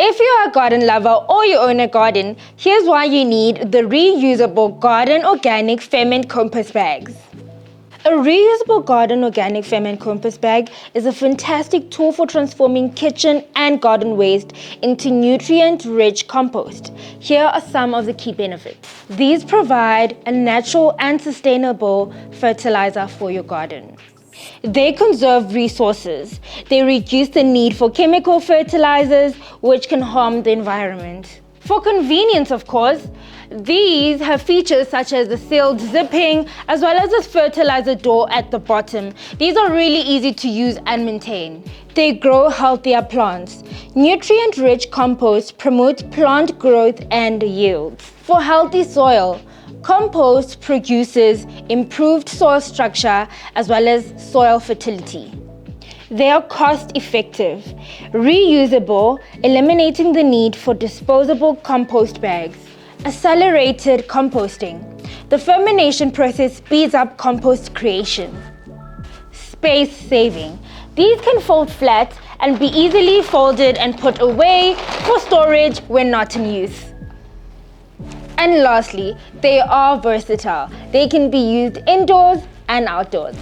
If you're a garden lover or you own a garden, here's why you need the reusable garden organic ferment compost bags. A reusable garden organic ferment compost bag is a fantastic tool for transforming kitchen and garden waste into nutrient-rich compost. Here are some of the key benefits. These provide a natural and sustainable fertilizer for your garden. They conserve resources. They reduce the need for chemical fertilizers, which can harm the environment. For convenience, of course, these have features such as the sealed zipping as well as this fertilizer door at the bottom. These are really easy to use and maintain. They grow healthier plants. Nutrient-rich compost promotes plant growth and yields. For healthy soil, compost produces improved soil structure as well as soil fertility. They are cost-effective, reusable, eliminating the need for disposable compost bags. Accelerated composting. The fermentation process speeds up compost creation. Space saving. These can fold flat and be easily folded and put away for storage when not in use. And lastly, they are versatile. They can be used indoors and outdoors.